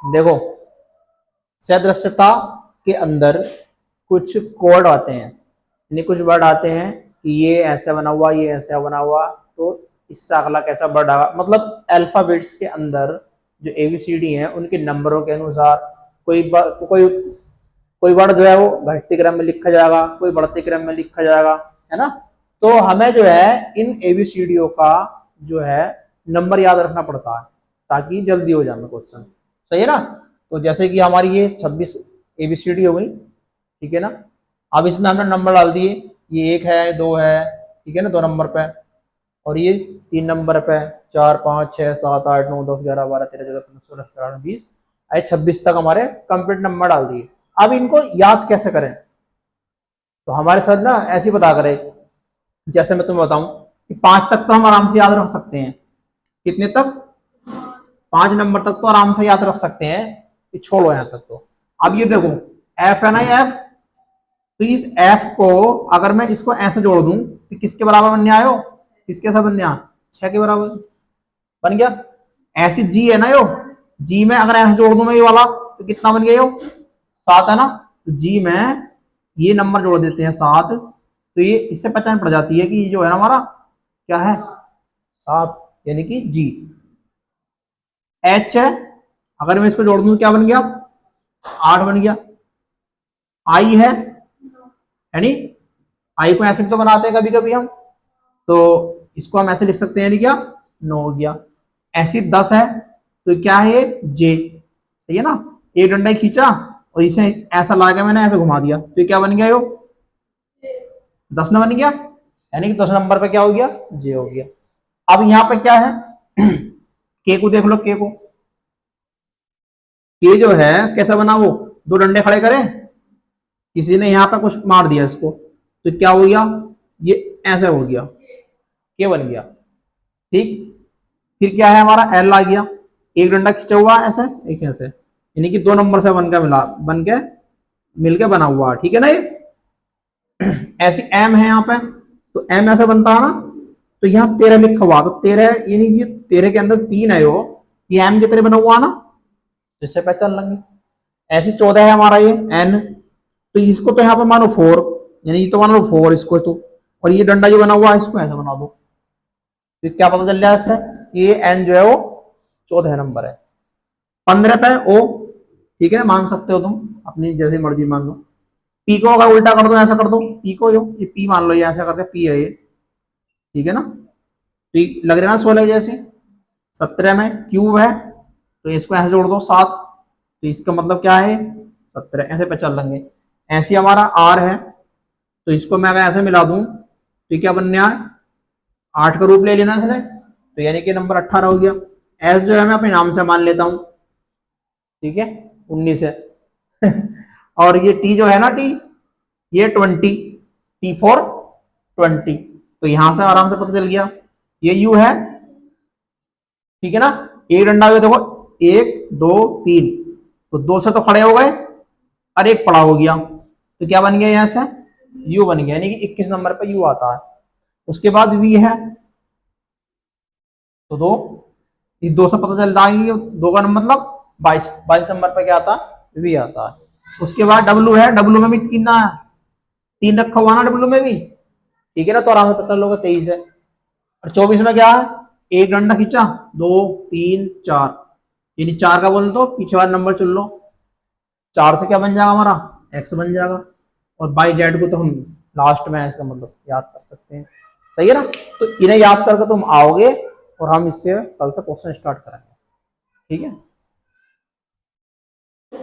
देखो, सदृश्यता के अंदर कुछ कोड आते हैं, यानी कुछ वर्ड आते हैं कि ये ऐसा बना हुआ, ये ऐसा बना हुआ, तो इससे अगला कैसा वर्ड आएगा। मतलब अल्फाबेट्स के अंदर जो एबीसीडी हैं उनके नंबरों के अनुसार कोई कोई वर्ड जो है वो घटते क्रम में लिखा जाएगा, कोई बढ़ते क्रम में लिखा जाएगा, है ना। तो हमें जो है इन एबीसीडीओ का जो है नंबर याद रखना पड़ता है ताकि जल्दी हो जाए क्वेश्चन, सही है ना। तो जैसे कि हमारी ये 26 एबीसीडी हो गई, ठीक है ना। अब इसमें हमने नंबर डाल दिए, ये 1 है, 2 है, ठीक है ना, 2 नंबर पे, और ये 3 नंबर पे, 4 5 6 7 8 9 10 11 12 13 14 15 16 17 20 26 तक हमारे कंप्लीट नंबर डाल दिए। अब इनको याद कैसे करें, तो हमारे सर ना ऐसे बता करे, जैसे मैं तुम्हें बताऊं कि 5 तक तो हम आराम से याद रख सकते हैं। कितने तक? 5 नंबर तक तो आराम से याद रख सकते हैं, कि छोड़ो यहां तक। तो अब ये देखो, एफ है ना, ये एफ, तो इस एफ को अगर मैं इसको ऐसे जोड़ दूं तो किसके बराबर बनने आयो? किसके साथ बनने आ? 6 के बराबर बन गया। ऐसी जी है ना यो, जी में अगर ऐसे जोड़ दूं मैं ये वाला तो कितना बन गया यो? 7 है ना। तो जी में ये नंबर जोड़ देते हैं 7, तो ये इससे पहचान पड़ जाती है कि ये जो है ना हमारा क्या है? 7, यानी कि जी। एच है, अगर मैं इसको जोड़ दूं तो क्या बन गया? 8 बन गया। आई है, यानी आई को ऐसे भी तो बनाते हैं कभी कभी हम, तो इसको हम ऐसे लिख सकते हैं, यानी क्या? 9 हो गया। ऐसी 10 है, तो क्या है ये? जे, सही है ना। एक डंडा खींचा और इसे ऐसा लाके मैंने ऐसे घुमा दिया, तो ये क्या बन गया? यो 10 न बन गया, यानी कि 10 नंबर पे क्या हो गया? जे हो गया। अब यहाँ पे क्या है? के को देख लो, के जो है कैसा बना, वो 2 डंडे खड़े करें, किसी ने यहाँ पे कुछ मार दिया इसको, तो क्या हो गया? ये ऐसा हो गया, के बन गया, ठीक। फिर क्या है हमारा? एल आ गया, एक डंडा खींचा हुआ ऐसे, एक ऐसे, यानी कि 2 नंबर से बन के मिलके बना हुआ, ठीक है ना। ये ऐसी एम है यहाँ पे, तो एम ऐसा बनता है ना, तो यहाँ 13 लिखा हुआ, तो 13 यानी कि 13 के अंदर 3 है, ये एम की तरह बना हुआ ना, जिससे पहचान लेंगे। ऐसे 14 है हमारा ये एन, तो इसको तो यहाँ पे मानो 4, यानी ये तो मानो 4 इसको तो, और ये डंडा जो बना हुआ है इसको ऐसा बना दो, तो क्या पता चल रहा है इससे? ये एन जो है वो 14 नंबर है। 15 पे ओ, ठीक है, मान सकते हो तुम अपनी जैसी मर्जी मान लो। पी को अगर उल्टा कर दो, ऐसा कर दो, पी को जो ये पी मान लो, ये ऐसा करके पी है ये, ठीक है ना। तो लग रहा है ना 16 जैसे। 17 में क्यूब है, तो इसको ऐसे जोड़ दो 7, तो इसका मतलब क्या है? 17, ऐसे पे चल लेंगे। ऐसे हमारा आर है, तो इसको मैं अगर ऐसे मिला दूं तो क्या बनने है? 8 का रूप ले लेना इसने, तो यानी कि नंबर 18 हो गया। एस जो है मैं अपने नाम से मान लेता हूं, ठीक है, 19 है। और ये टी जो है ना, टी, ये 20, टी फॉर 20, तो यहां से आराम से पता चल गया। ये यू है, ठीक है ना। एक डंडा हुआ देखो, 1 2 3, तो 2 से तो खड़े हो गए, और एक पड़ा हो गया, तो क्या बन गया? यहां से यू बन गया, यानी कि 21 नंबर पर यू आता है। उसके बाद वी है, तो 2, इस 2 से पता चलता है कि 2 का नंबर मतलब 22 नंबर पर क्या आता है? वी आता है। उसके बाद डब्लू है, डब्लू में भी 3 है, 3 रखा हुआ ना डब्लू में भी, ठीक है ना, तो आराम से पता लोगे 23 है। और 24 में क्या है? एक डंडा खींचा, 2 3 4, यानी 4 का बोल दो, पीछे वाला नंबर चुन लो, 4 से क्या बन जाएगा हमारा? एक्स बन जाएगा। और बाई जेड को तो हम लास्ट में इसका मतलब याद कर सकते हैं, सही है ना। तो इन्हें याद करके तुम आओगे और हम इससे कल से क्वेश्चन स्टार्ट करेंगे, ठीक है।